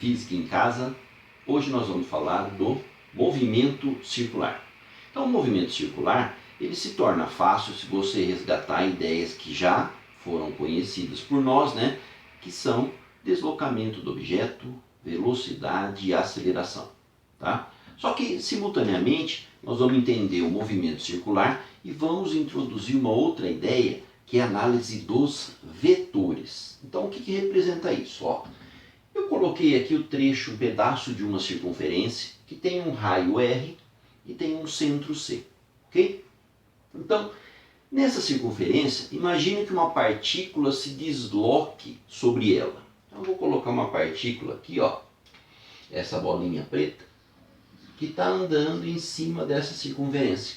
Física em Casa. Hoje nós vamos falar do movimento circular. Então o movimento circular ele se torna fácil se você resgatar ideias que já foram conhecidas por nós, né? Que são deslocamento do objeto, velocidade e aceleração. Tá? Só que simultaneamente nós vamos entender o movimento circular e vamos introduzir uma outra ideia que é a análise dos vetores. Então o que representa isso? Ó, eu coloquei aqui o trecho, um pedaço de uma circunferência que tem um raio R e tem um centro C. Ok? Então, nessa circunferência, imagine que uma partícula se desloque sobre ela. Então eu vou colocar uma partícula aqui, ó, essa bolinha preta, que está andando em cima dessa circunferência.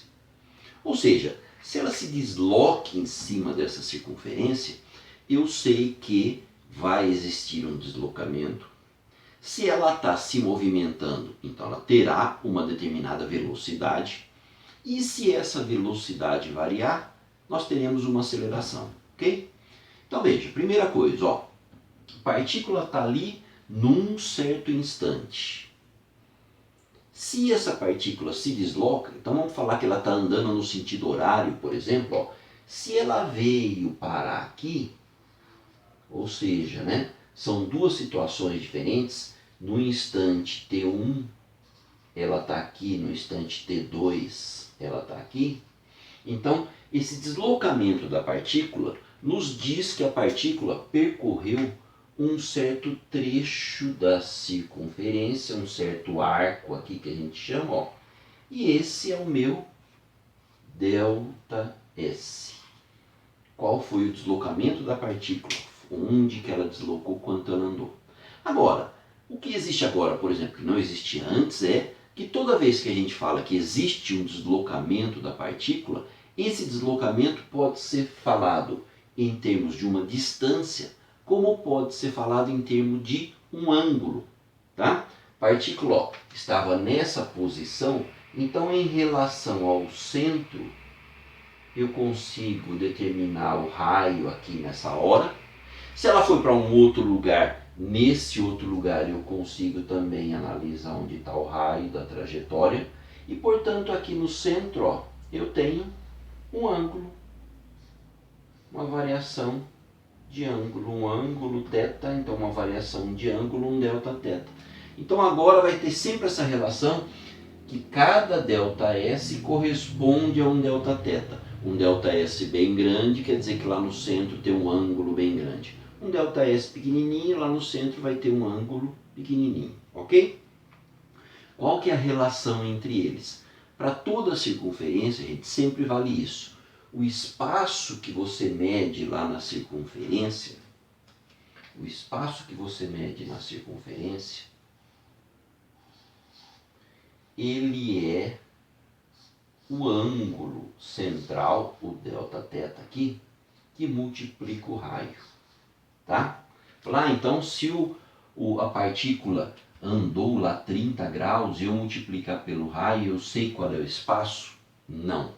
Ou seja, se ela se desloque em cima dessa circunferência, eu sei que vai existir um deslocamento. Se ela está se movimentando, então ela terá uma determinada velocidade. E se essa velocidade variar, nós teremos uma aceleração, ok? Então veja, primeira coisa, ó, a partícula está ali num certo instante. Se essa partícula se desloca, então vamos falar que ela está andando no sentido horário, por exemplo, ó, se ela veio parar aqui, ou seja, né, são duas situações diferentes, no instante T1 ela está aqui, no instante T2 ela está aqui, então esse deslocamento da partícula nos diz que a partícula percorreu um certo trecho da circunferência, um certo arco aqui que a gente chama, ó, e esse é o meu ΔS. Qual foi o deslocamento da partícula? Onde que ela deslocou, quanto ela andou. Agora, o que existe agora, por exemplo, que não existia antes, é que toda vez que a gente fala que existe um deslocamento da partícula, esse deslocamento pode ser falado em termos de uma distância, como pode ser falado em termos de um ângulo. Tá? A partícula ó, estava nessa posição, então em relação ao centro, eu consigo determinar o raio aqui nessa hora. Se ela foi para um outro lugar, nesse outro lugar eu consigo também analisar onde está o raio da trajetória. E portanto aqui no centro ó, eu tenho um ângulo, uma variação de ângulo, um ângulo θ, então uma variação de ângulo, um Δθ. Então agora vai ter sempre essa relação que cada ΔS corresponde a um Δθ. Um ΔS bem grande quer dizer que lá no centro tem um ângulo bem grande. Um ΔS pequenininho, lá no centro vai ter um ângulo pequenininho, ok? Qual que é a relação entre eles? Para toda circunferência, a gente sempre vale isso. O espaço que você mede lá na circunferência, ele é o ângulo central, o Δθ aqui, que multiplica o raio. Tá? Lá então, se a partícula andou lá 30 graus e eu multiplicar pelo raio, eu sei qual é o espaço? Não.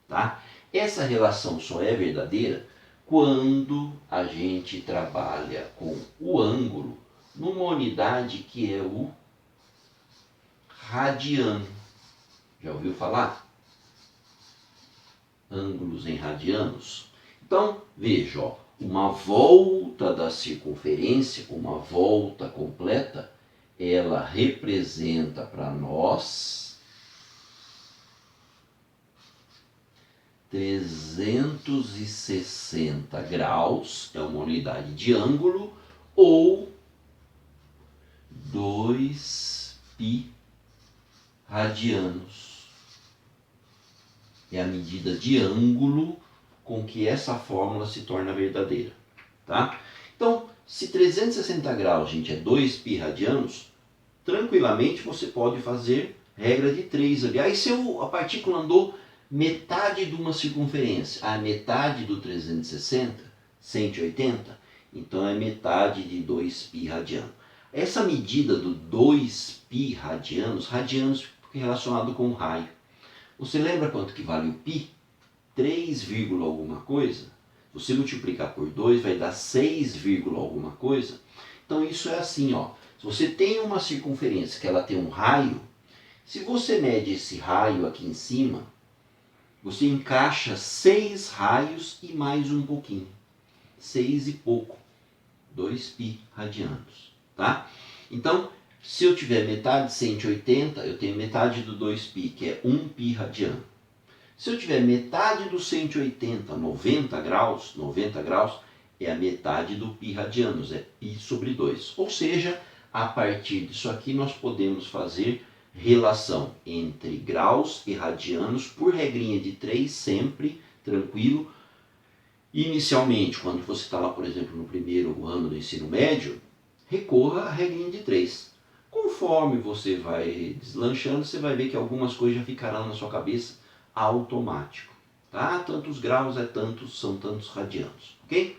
Tá? Essa relação só é verdadeira quando a gente trabalha com o ângulo numa unidade que é o radiano. Já ouviu falar? Ângulos em radianos? Então, veja, ó, uma volta da circunferência, uma volta completa, ela representa para nós 360 graus, é uma unidade de ângulo, ou 2π radianos. É a medida de ângulo com que essa fórmula se torna verdadeira. Tá? Então, se 360 graus, gente, é 2π radianos, tranquilamente você pode fazer regra de 3 ali. Aí se a partícula andou metade de uma circunferência, a metade do 360, 180, então é metade de 2π radiano. Essa medida do 2π radianos, relacionado com o raio. Você lembra quanto que vale o π? 3, alguma coisa. Você multiplicar por 2 vai dar 6, alguma coisa. Então isso é assim, ó. Se você tem uma circunferência que ela tem um raio, se você mede esse raio aqui em cima, você encaixa 6 raios e mais um pouquinho. 6 e pouco. 2π radianos. Tá? Então, se eu tiver metade de 180, eu tenho metade do 2π, que é 1π radiano. Se eu tiver metade do 180, 90 graus, é a metade do π radianos, é π sobre 2. Ou seja, a partir disso aqui nós podemos fazer relação entre graus e radianos por regrinha de 3 sempre, tranquilo. Inicialmente, quando você está lá, por exemplo, no primeiro ano do ensino médio, recorra à regrinha de 3. Conforme você vai deslanchando, você vai ver que algumas coisas já ficarão na sua cabeça automático. Tá? Tantos graus são tantos radianos, ok?